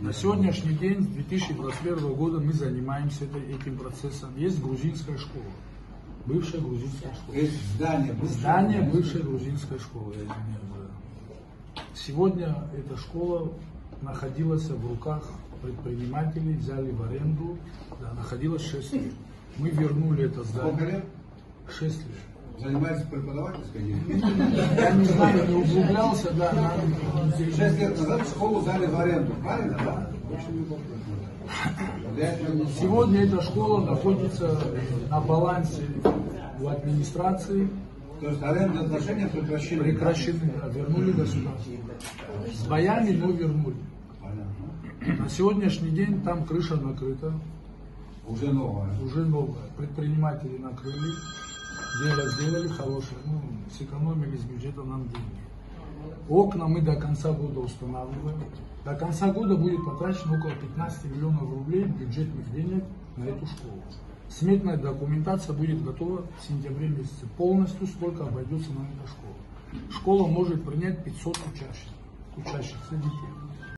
На сегодняшний день, с 2021 года, мы занимаемся этим процессом. Есть грузинская школа, бывшая грузинская школа. Есть здание бывшей грузинской школы. Сегодня эта школа находилась в руках предпринимателей, взяли в аренду, да, находилась 6 лет. Мы вернули это здание. Сколько лет? 6 лет. Занимается преподавательской деятельностью? Я не знаю, не углублялся, да. 6 лет назад школу взяли в аренду, правильно, да? Сегодня эта школа находится на балансе у администрации. То есть арендные отношения прекращены? Прекращены, да, вернули государство. С боями, но вернули. Понятно. На сегодняшний день там крыша накрыта. Уже новая. Уже новая. Предприниматели накрыли, дело сделали хорошее. Сэкономили с бюджета нам деньги. Окна мы до конца года устанавливаем. До конца года будет потрачено около 15 миллионов рублей бюджетных денег на эту школу. Сметная документация будет готова в сентябре месяце. Полностью сколько обойдется нам эта школа. Школа может принять 500 учащихся детей.